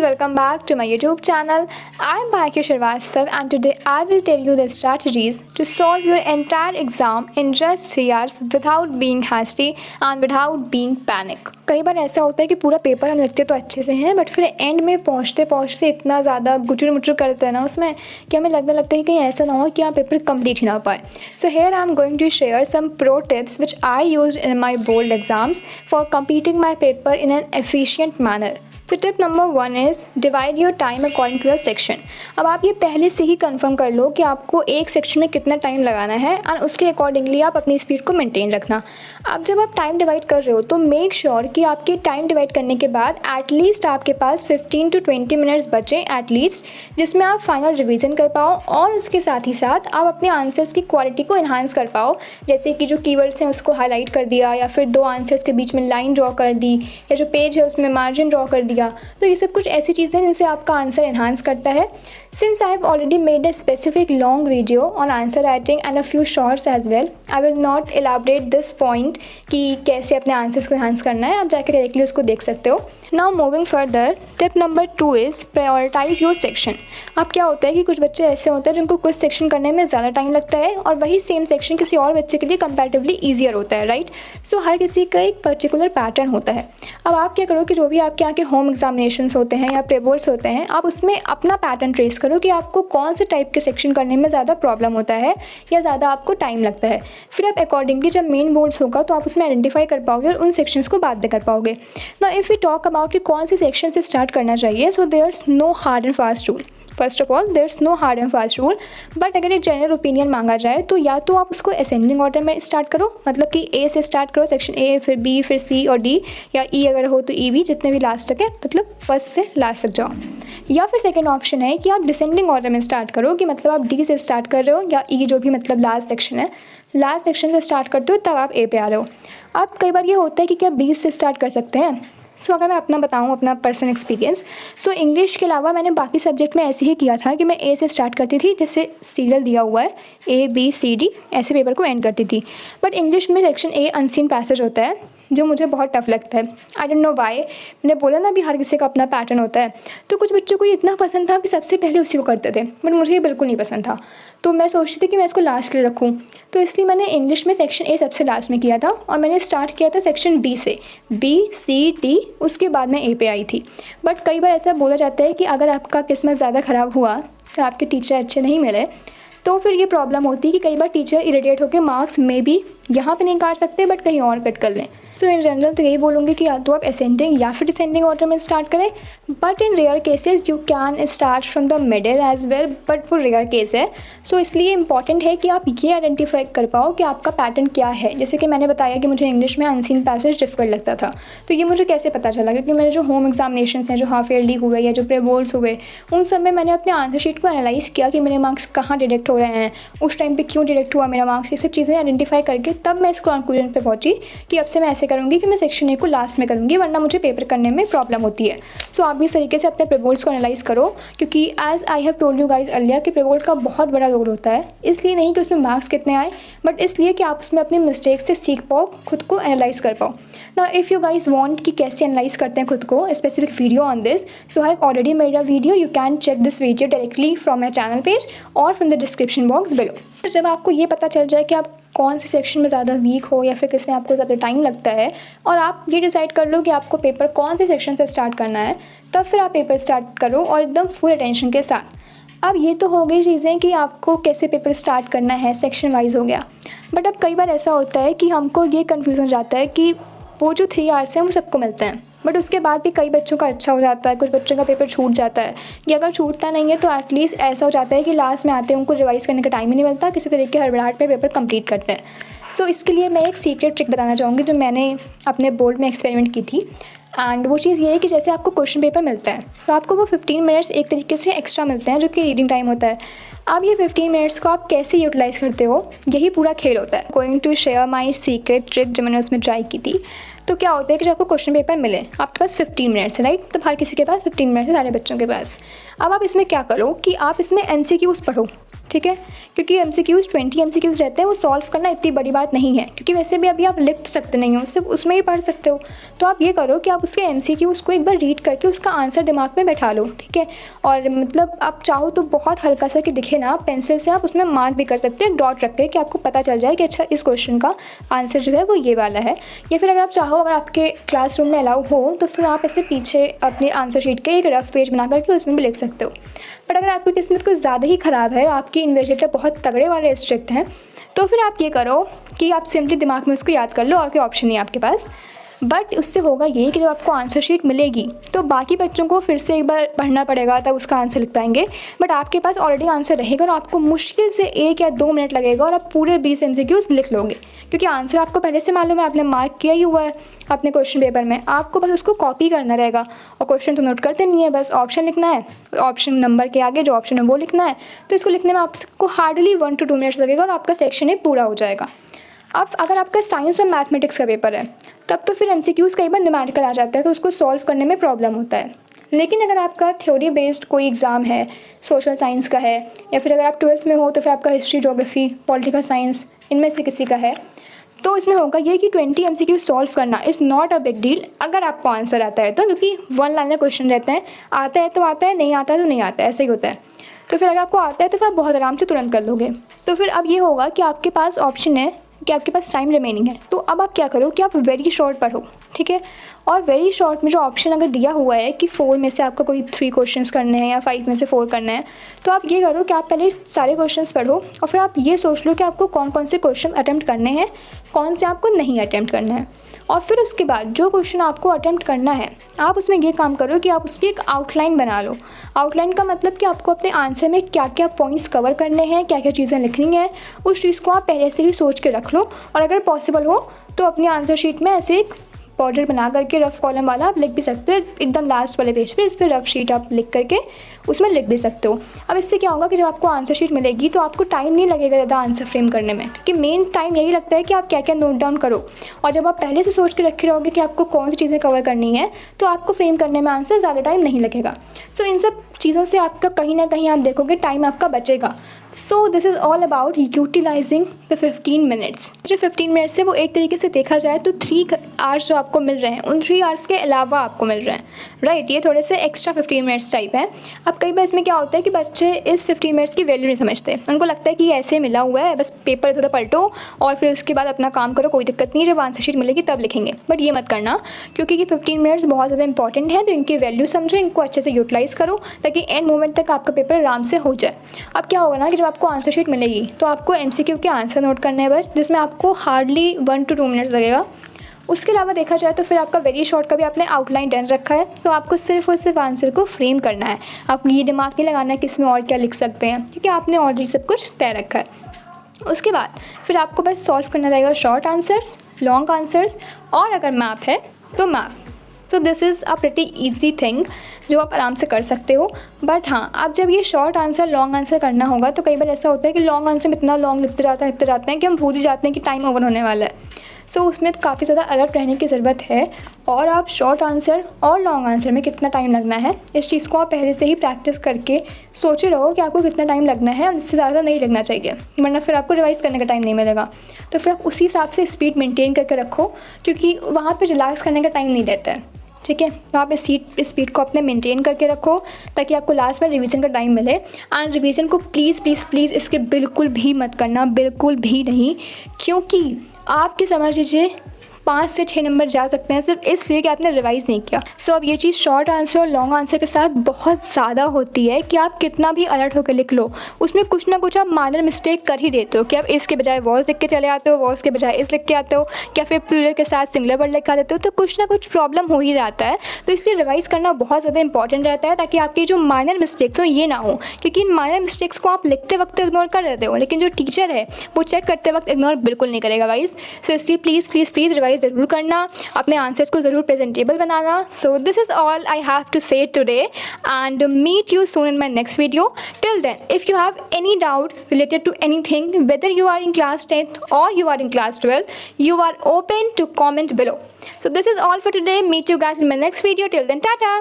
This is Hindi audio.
welcome back to my YouTube channel. I am Bhagya Shrivastava and today I will tell you the strategies to solve your entire exam in just 3 hours without being hasty and without being panic. कई बार ऐसा होता है कि पूरा पेपर हम लिखते तो अच्छे से हैं बट फिर एंड में पहुँचते पहुँचते इतना ज़्यादा गुचुर मुचुर करते हैं ना उसमें कि हमें लगने लगता है कि कहीं ऐसा ना हो कि यहाँ पेपर कंप्लीट ही ना हो पाए. So here I am going to share some pro tips which I used in my board exams for completing my paper in an efficient manner. तो tip number 1 is divide your time according to the section. अब आप ये पहले से ही कंफर्म कर लो कि आपको एक सेक्शन में कितना टाइम लगाना है एंड उसके अकॉर्डिंगली आप अपनी स्पीड को मेंटेन रखना. अब जब आप टाइम डिवाइड कर रहे हो तो मेक श्योर कि आपके टाइम डिवाइड करने के बाद एटलीस्ट आपके पास 15 to 20 मिनट्स बचे एटलीस्ट, जिसमें आप फाइनल रिवीजन कर पाओ और उसके साथ ही साथ आप अपने आंसर्स की क्वालिटी को इन्हांस कर पाओ. जैसे कि जो कीवर्ड्स हैं उसको हाईलाइट कर दिया या फिर 2 आंसर्स के बीच में लाइन ड्रॉ कर दी या जो पेज है उसमें मार्जिन ड्रॉ कर दिया. तो ये सब कुछ ऐसी चीज़ें जिनसे आपका आंसर एनहांस करता है. Since I have already made a specific long video on answer writing and a few shorts as well, I will not elaborate this point कि कैसे अपने आंसर्स को एनहांस करना है. आप जाकर डायरेक्टली उसको देख सकते हो. Now moving further, tip number 2 is prioritise your section. अब क्या होता है कि कुछ बच्चे ऐसे होते हैं जिनको कुछ सेक्शन करने में ज़्यादा टाइम लगता है और वही सेम सेक्शन किसी और बच्चे के लिए कंपैरेटिवली ईजियर होता है, राइट. सो हर किसी का एक पर्टिकुलर पैटर्न होता है. अब आप क्या करो कि जो भी आपके यहाँ के होम एग्जामिनेशंस होते हैं या प्रेबोर्ड्स होते हैं, आप उसमें अपना पैटर्न ट्रेस करो कि आपको कौन से टाइप के सेक्शन करने में ज़्यादा प्रॉब्लम होता है या ज़्यादा आपको टाइम लगता है. फिर आप अकॉर्डिंगली जब मेन बोर्ड्स होगा तो आप उसमें आइडेंटिफाई कर पाओगे और उन सेक्शंस को बाद में कर पाओगे. ना इफ़ वी टॉक अबाउट कि कौन से सेक्शन से स्टार्ट करना चाहिए, so there's no hard and fast rule. First of all there's no hard and fast rule, but अगर एक जनरल ओपिनियन मांगा जाए तो या तो आप उसको असेंडिंग ऑर्डर में स्टार्ट करो, मतलब कि ए से स्टार्ट करो, सेक्शन ए फिर बी फिर सी और डी, या ई अगर हो तो ई वी, जितने भी लास्ट तक है, मतलब फर्स्ट से लास्ट तक जाओ. या फिर सेकेंड ऑप्शन है कि आप डिसेंडिंग ऑर्डर में स्टार्ट करो, कि मतलब आप डी से स्टार्ट कर रहे हो या ई जो भी मतलब लास्ट सेक्शन है, लास्ट सेक्शन से स्टार्ट करते हो तब आप ए पे आ रहे हो. अब कई बार ये होता है कि क्या 20 से स्टार्ट कर सकते हैं. सो अगर मैं अपना बताऊँ, अपना पर्सनल एक्सपीरियंस, सो इंग्लिश के अलावा मैंने बाकी सब्जेक्ट में ऐसे ही किया था कि मैं ए से स्टार्ट करती थी, जैसे सीरियल दिया हुआ है ए बी सी डी, ऐसे पेपर को एंड करती थी. बट इंग्लिश में सेक्शन ए अनसीन पैसेज होता है जो मुझे बहुत टफ लगता है. I don't know why. मैंने बोला ना, अभी हर किसी का अपना पैटर्न होता है. तो कुछ बच्चों को ये इतना पसंद था कि सबसे पहले उसी को करते थे, बट मुझे ये बिल्कुल नहीं पसंद था. तो मैं सोचती थी कि मैं इसको लास्ट के लिए रखूँ, तो इसलिए मैंने इंग्लिश में सेक्शन ए सबसे लास्ट में किया था और मैंने स्टार्ट किया था सेक्शन बी से, बी सी डी, उसके बाद मैं ए पे आई थी. बट कई बार ऐसा बोला जाता है कि अगर आपका किस्मत ज़्यादा ख़राब हुआ तो आपके टीचर अच्छे नहीं मिले, तो फिर ये प्रॉब्लम होती है कि कई बार टीचर इरिटेट होकर मार्क्स में भी यहाँ पे नहीं काट सकते बट कहीं और कट कर लें. सो इन जनरल तो यही बोलूँगी कि या तो आप असेंडिंग या फिर डिसेंडिंग ऑर्डर में स्टार्ट करें, but in rare cases you can start from the middle as well, but वो रेयर केस है. सो इसलिए इंपॉर्टेंट है कि आप ये आइडेंटिफाई कर पाओ कि आपका पैटर्न क्या है. जैसे कि मैंने बताया कि मुझे इंग्लिश में अनसीन पैसेज डिफिकल्ट लगता था, तो ये मुझे कैसे पता चला, क्योंकि मेरे जो होम एग्जामिनेशन हैं, जो हाफ ईयरली हुए या जो प्री बोर्ड्स हुए, उन सब में मैंने अपने आंसर शीट को एनालाइज़ किया कि मेरे मार्क्स कहाँ डिडक्ट हो रहे हैं, उस टाइम पर क्यों डिडक्ट हुआ मेरा मार्क्स. ये सब चीज़ें आइडेंटिफाई करके तब मैं इस कंक्लूजन पर पहुँची कि अब से मैं ऐसे करूँगी कि मैं सेक्शन ए को लास्ट में करूँगी, वरना मुझे पेपर करने में प्रॉब्लम होती है. सो आप भी इस तरीके से अपने प्रीबोर्ड्स को एनालाइज करो, क्योंकि as I have told you guys earlier कि प्रीबोर्ड का बहुत बड़ा रोल होता है. इसलिए नहीं कि उसमें मार्क्स कितने आए, बट इसलिए कि आप उसमें अपनी मिस्टेक्स से सीख पाओ, खुद को एनालाइज कर पाओ. ना इफ़ यू गाइज वांट कि कैसे एनालाइज करते हैं खुद को, specific video on this, so I have already made a video. You can check this video directly from my channel page और from the description box below. तो जब आपको ये पता चल जाए कि आप कौन से सेक्शन में ज़्यादा वीक हो या फिर किस में आपको ज़्यादा टाइम लगता है, और आप ये डिसाइड कर लो कि आपको पेपर कौन से सेक्शन से स्टार्ट करना है, तब फिर आप पेपर स्टार्ट करो और एकदम फुल अटेंशन के साथ. अब ये तो हो गई चीज़ें कि आपको कैसे पेपर स्टार्ट करना है, सेक्शन वाइज हो गया. बट अब कई बार ऐसा होता है कि हमको ये कन्फ्यूज़न जाता है कि वो जो 3 आवर्स हैं वो सबको मिलते हैं, बट उसके बाद भी कई बच्चों का अच्छा हो जाता है, कुछ बच्चों का पेपर छूट जाता है, या अगर छूटता नहीं है तो एटलीस्ट ऐसा हो जाता है कि लास्ट में आते हैं उनको रिवाइज़ करने का टाइम ही नहीं मिलता, किसी तरीके के हड़बड़ाहट में पेपर कंप्लीट करते हैं. सो इसके लिए मैं एक सीक्रेट ट्रिक बताना चाहूँगी जो मैंने अपने बोर्ड में एक्सपेरिमेंट की थी. एंड वो चीज़ ये है कि जैसे आपको क्वेश्चन पेपर मिलता है तो आपको वो 15 मिनट्स एक तरीके से एक्स्ट्रा मिलते हैं जो कि रीडिंग टाइम होता है. अब ये 15 मिनट्स को आप कैसे यूटिलाइज़ करते हो, यही पूरा खेल होता है. Going to share my secret trick जो मैंने उसमें ट्राई की थी. तो क्या होता है कि जब आपको क्वेश्चन पेपर मिले, आपके पास 15 मिनट्स है, राइट. तो हर किसी के पास 15 मिनट्स है, सारे बच्चों के पास. अब आप इसमें क्या करो कि आप इसमें MCQs पढ़ो. ठीक है, क्योंकि MCQs 20 MCQs रहते हैं, वो सॉल्व करना इतनी बड़ी बात नहीं है, क्योंकि वैसे भी अभी आप लिख तो सकते नहीं हो, सिर्फ उसमें ही पढ़ सकते हो। तो आप ये करो कि आप उसके MCQs को एक बार रीड करके उसका आंसर दिमाग में बैठा लो, ठीक है। और मतलब आप चाहो तो बहुत हल्का सा कि दिखे ना, पेंसिल से आप उसमें मार्क भी कर सकते हो, एक डॉट रख के, कि आपको पता चल जाए कि अच्छा इस क्वेश्चन का आंसर जो है वो ये वाला है। या फिर अगर आप चाहो, अगर आपके क्लासरूम में अलाउ हो, तो फिर आप ऐसे पीछे अपनी आंसर शीट के एक रफ पेज बना करके उसमें भी लिख सकते हो। बट अगर आपकी किस्मत कुछ ज़्यादा ही ख़राब है, आपकी इन्विजिलेटर बहुत तगड़े वाले स्ट्रिक्ट हैं, तो फिर आप ये करो कि आप सिंपली दिमाग में उसको याद कर लो, और कोई ऑप्शन नहीं है आपके पास। बट उससे होगा ये कि जब आपको आंसर शीट मिलेगी तो बाकी बच्चों को फिर से एक बार पढ़ना पड़ेगा, तब उसका आंसर लिख पाएंगे। बट आपके पास ऑलरेडी आंसर रहेगा और आपको मुश्किल से 1 या 2 मिनट लगेगा और आप पूरे 20 MCQs लिख लोगे, क्योंकि आंसर आपको पहले से मालूम है, आपने मार्क किया ही हुआ है अपने क्वेश्चन पेपर में। आपको बस उसको कॉपी करना रहेगा, और क्वेश्चन तो नोट करते नहीं है, बस ऑप्शन लिखना है, ऑप्शन नंबर के आगे जो ऑप्शन है वो लिखना है। तो इसको लिखने में आपको हार्डली 1 to 2 मिनट्स लगेगा और आपका सेक्शन ही पूरा हो जाएगा। अब अगर आपका साइंस और मैथमेटिक्स का पेपर है, तब तो फिर MCQs कई बार न्यूमेरिकल आ जाता है, तो उसको सॉल्व करने में प्रॉब्लम होता है। लेकिन अगर आपका थ्योरी बेस्ड कोई एग्ज़ाम है, सोशल साइंस का है, या फिर अगर आप 12th में हो तो फिर आपका हिस्ट्री, ज्योग्राफी, पॉलिटिकल साइंस, इनमें से किसी का है, तो इसमें होगा ये कि 20 MCQ सॉल्व करना is not a big deal, अगर आपको आंसर आता है तो, क्योंकि 1 लाइनर क्वेश्चन रहते हैं, आता है तो आता है, नहीं आता है तो नहीं आता है, ऐसा ही होता है। तो फिर अगर आपको आता है तो फिर आप बहुत आराम से तुरंत कर लोगे। तो फिर अब ये होगा कि आपके पास ऑप्शन है कि आपके पास टाइम रिमेनिंग है, तो अब आप क्या करो कि आप वेरी शॉर्ट पढ़ो, ठीक है। और वेरी शॉर्ट में जो ऑप्शन अगर दिया हुआ है कि 4 में से आपको कोई 3 क्वेश्चंस करने हैं या 5 में से 4 करना है, तो आप ये करो कि आप पहले सारे क्वेश्चंस पढ़ो और फिर आप ये सोच लो कि आपको कौन कौन से क्वेश्चन अटैम्प्ट करने हैं, कौन से आपको नहीं अटैम्प्ट करना है। और फिर उसके बाद जो क्वेश्चन आपको अटैम्प्ट करना है, आप उसमें ये काम करो कि आप उसकी एक आउटलाइन बना लो। आउटलाइन का मतलब कि आपको अपने आंसर में क्या क्या पॉइंट्स कवर करने हैं, क्या क्या चीज़ें लिखनी है, उस चीज़ को आप पहले से ही सोच के रख लो। और अगर पॉसिबल हो तो अपनी आंसर शीट में ऐसे एक बॉर्डर बना करके रफ कॉलम वाला आप लिख भी सकते हो, एकदम लास्ट वाले पेज पे, इस पर रफ शीट आप लिख करके उसमें लिख भी सकते हो। अब इससे क्या होगा कि जब आपको आंसर शीट मिलेगी तो आपको टाइम नहीं लगेगा ज़्यादा आंसर फ्रेम करने में, क्योंकि मेन टाइम यही लगता है कि आप क्या क्या नोट डाउन करो। और जब आप पहले से सोच के रखे रहोगे कि आपको कौन सी चीज़ें कवर करनी है, तो आपको फ्रेम करने में आंसर ज़्यादा टाइम नहीं लगेगा। सो इन सब चीज़ों से आपका कहीं ना कहीं आप देखोगे टाइम आपका बचेगा। So this is all about utilising the 15 minutes. जो 15 मिनट्स है वो एक तरीके से देखा जाए तो 3 आवर्स जो आपको मिल रहे हैं, उन 3 आवर्स के अलावा आपको मिल रहे हैं, राइट। ये थोड़े से एक्स्ट्रा 15 मिनट्स टाइप है। अब कई बार इसमें क्या होता है कि बच्चे इस 15 मिनट्स की वैल्यू नहीं समझते, उनको लगता है कि ऐसे मिला हुआ है, बस पेपर थोड़ा पलटो और फिर उसके बाद अपना काम करो, कोई दिक्कत नहीं है, जब आंसर शीट मिलेगी तब लिखेंगे। बट ये मत करना, क्योंकि ये 15 मिनट्स बहुत ज़्यादा इंपॉर्टेंट है, तो इनकी वैल्यू समझो, इनको अच्छे से यूटिलाइज़ करो, ताकि एंड मोमेंट तक आपका पेपर आराम से हो जाए। अब क्या होगा ना कि जब आपको आंसर शीट मिलेगी तो आपको MCQ के आंसर नोट करने हैं बस, जिसमें आपको हार्डली 1 to 2 मिनट लगेगा। उसके अलावा देखा जाए तो फिर आपका वेरी शॉर्ट का भी आपने आउटलाइन डन रखा है, तो आपको सिर्फ और सिर्फ आंसर को फ्रेम करना है। आप ये दिमाग नहीं लगाना कि इसमें और क्या लिख सकते हैं, क्योंकि आपने ऑलरेडी सब कुछ तय रखा है। उसके बाद फिर आपको बस सॉल्व करना रहेगा शॉर्ट आंसर्स, लॉन्ग आंसर्स, और अगर मैप है तो map. So this is a pretty easy thing जो आप आराम से कर सकते हो। बट हाँ, आप जब ये शॉर्ट आंसर लॉन्ग आंसर करना होगा तो कई बार ऐसा होता है कि लॉन्ग आंसर में इतना लॉन्ग लिखते जाते हैं कि हम भूल ही जाते हैं कि टाइम ओवर होने वाला है। सो उसमें काफ़ी ज़्यादा अलर्ट रहने की ज़रूरत है। और आप शॉर्ट आंसर और लॉन्ग आंसर में कितना टाइम लगना है, इस चीज़ को आप पहले से ही प्रैक्टिस करके सोचे रहो कि आपको कितना टाइम लगना है, और इससे ज़्यादा नहीं लगना चाहिए, वरना फिर आपको रिवाइज़ करने का टाइम नहीं मिलेगा। तो फिर आप उसी हिसाब से स्पीड मेंटेन करके रखो, क्योंकि वहाँ पर रिलैक्स करने का टाइम नहीं देता है, ठीक है। तो आप इस स्पीड को अपने मेंटेन करके रखो, ताकि आपको लास्ट में रिवीजन का टाइम मिले। एंड रिवीजन को प्लीज़ प्लीज़ प्लीज़ इसके बिल्कुल भी मत करना, बिल्कुल भी नहीं, क्योंकि आपके समझ लीजिए 5 से 6 नंबर जा सकते हैं सिर्फ इसलिए कि आपने रिवाइज़ नहीं किया। सो अब ये चीज़ शॉर्ट आंसर और लॉन्ग आंसर के साथ बहुत ज़्यादा होती है कि आप कितना भी अलर्ट होकर लिख लो, उसमें कुछ ना कुछ आप माइनर मिस्टेक कर ही देते हो, कि आप इसके बजाय वॉज लिख के चले आते हो, वॉज के बजाय इस लिख के आते हो, या फिर प्लूरल के साथ सिंगुलर वर्ड लिखा देते हो, तो कुछ ना कुछ प्रॉब्लम हो ही जाता है। तो इसलिए रिवाइज़ करना बहुत ज़्यादा इंपॉर्टेंट रहता है, ताकि आपकी जो माइनर मिस्टेक्स हो ये ना हो, क्योंकि इन माइनर मिस्टेक्स को आप लिखते वक्त इग्नोर कर देते हो, लेकिन जो टीचर है वो चेक करते वक्त इग्नोर बिल्कुल नहीं करेगा गाइस। सो इसलिए प्लीज़ प्लीज़ प्लीज़ रिवाइज़ ज़रूर करना, अपने आंसर्स को ज़रूर प्रेजेंटेबल बनाना। So this is all I have to say today, and meet you soon in my next video. Till then, if you have any doubt related to anything, whether you are in class 10th or you are in class 12th, you are open to comment below. So this is all for today. Meet you guys in my next video. Till then, tata.